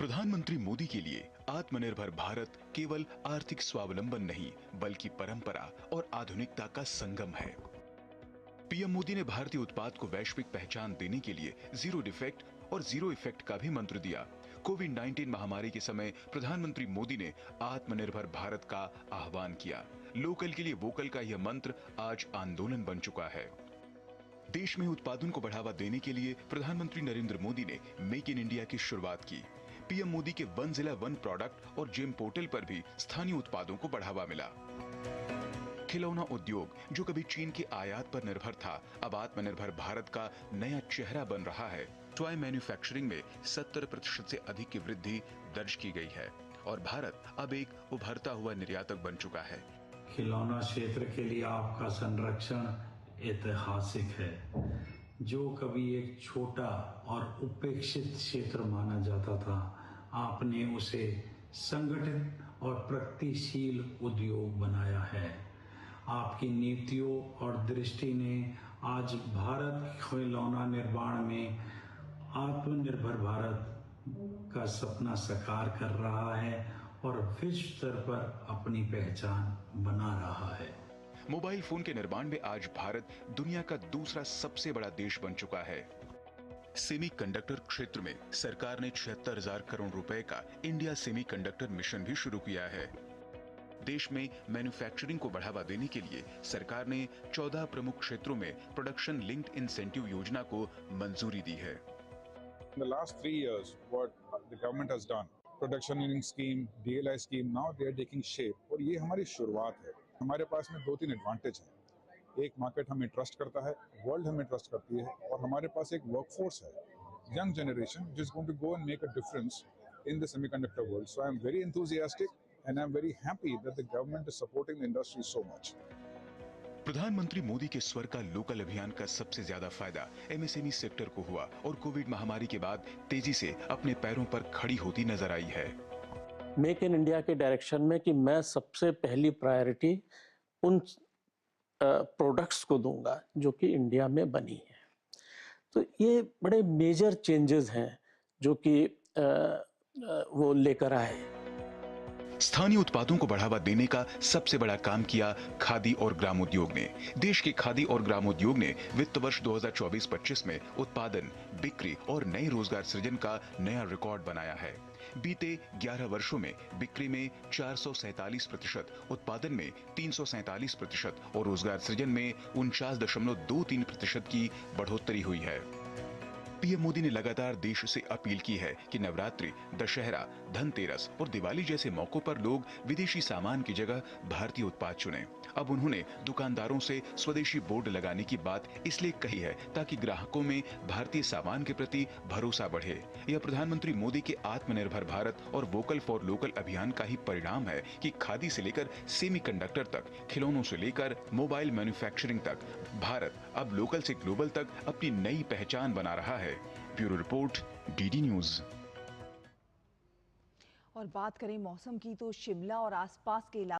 प्रधानमंत्री मोदी के लिए आत्मनिर्भर भारत केवल आर्थिक स्वावलंबन नहीं, बल्कि परंपरा और आधुनिकता का संगम है। पीएम मोदी ने भारतीय उत्पाद को वैश्विक पहचान देने के लिए जीरो डिफेक्ट और जीरो इफेक्ट का भी मंत्र दिया। कोविड-19 महामारी के समय प्रधानमंत्री मोदी ने आत्मनिर्भर भारत का आह्वान किया। लोकल के लिए वोकल का यह मंत्र आज आंदोलन बन चुका है। देश में उत्पादन को बढ़ावा देने के लिए प्रधानमंत्री नरेंद्र मोदी ने मेक इन इंडिया की शुरुआत की। पीएम मोदी के वन जिला वन प्रोडक्ट और जेम पोर्टल पर भी स्थानीय उत्पादों को बढ़ावा मिला। खिलौना उद्योग, जो कभी चीन के आयात पर निर्भर था, अब आत्मनिर्भर भारत का नया चेहरा बन रहा है। टॉय मैन्युफैक्चरिंग में 70% से अधिक की वृद्धि दर्ज की गई है और भारत अब एक उभरता हुआ निर्यातक बन चुका है। खिलौना क्षेत्र के लिए आपका संरक्षण ऐतिहासिक है। जो कभी एक छोटा और उपेक्षित क्षेत्र माना जाता था, आपने उसे संगठित और प्रगतिशील उद्योग बनाया है। आपकी नीतियों और दृष्टि ने आज भारत खिलौना निर्माण में आत्मनिर्भर भारत का सपना साकार कर रहा है और विश्व स्तर पर अपनी पहचान बना रहा है। मोबाइल फोन के निर्माण में आज भारत दुनिया का दूसरा सबसे बड़ा देश बन चुका है। सेमीकंडक्टर क्षेत्र में सरकार ने 76,000 करोड़ रुपए का इंडिया सेमीकंडक्टर मिशन भी शुरू किया है। देश में मैन्युफैक्चरिंग को बढ़ावा देने के लिए सरकार ने 14 प्रमुख क्षेत्रों में प्रोडक्शन लिंक्ड इंसेंटिव योजना को मंजूरी दी है। In the last 3 years, what the government has done, production linked scheme, DLI scheme, now they are taking shape और ये हमारी शुरुआत है। हमारे पास में 2-3 एडवांटेज हैं। एक मार्केट हमें ट्रस्ट करता है, वर्ल्ड हमें ट्रस्ट करती है और हमारे पास एक वर्कफोर्स है, young generation, which is going to go and make a difference in the semiconductor world. So I am very enthusiastic and I am very happy that the government is supporting the industry so much. प्रधानमंत्री मोदी के स्वर का local अभियान का सबसे ज्यादा फायदा MSME sector को हुआ और कोविड महामारी के बाद तेजी से अपने पैरों पर खड़ी होती नजर आई है। मेक इन इंडिया के डायरेक्शन में कि मैं सबसे पहली प्रायोरिटी उन प्रोडक्ट्स को दूंगा जो कि इंडिया में बनी है। तो ये बड़े मेजर चेंजेस हैं जो कि वो लेकर आए। स्थानीय उत्पादों को बढ़ावा देने का सबसे बड़ा काम किया खादी और ग्रामोद्योग ने। देश के खादी और ग्रामोद्योग ने वित्त वर्ष 2024-25 में उत्पादन, बिक्री और नए रोजगार सृजन का नया रिकॉर्ड बनाया है। बीते 11 वर्षों में बिक्री में 447%, उत्पादन में 347% और रोजगार सृजन में 49.23% की बढ़ोतरी हुई है। पीएम मोदी ने लगातार देश से अपील की है कि नवरात्रि, दशहरा, धनतेरस और दिवाली जैसे मौकों पर लोग विदेशी सामान की जगह भारतीय उत्पाद चुनें। अब उन्होंने दुकानदारों से स्वदेशी बोर्ड लगाने की बात इसलिए कही है ताकि ग्राहकों में भारतीय सामान के प्रति भरोसा बढ़े। यह प्रधानमंत्री मोदी के आत्मनिर्भर भारत और वोकल फॉर लोकल अभियान का ही परिणाम है कि खादी से लेकर सेमीकंडक्टर तक, खिलौनों से लेकर मोबाइल मैन्युफैक्चरिंग तक, भारत अब लोकल से ग्लोबल तक अपनी नई पहचान बना रहा है। Bureau report, DD news. और बात करें मौसम की तो शिमला और आसपास के इलाकों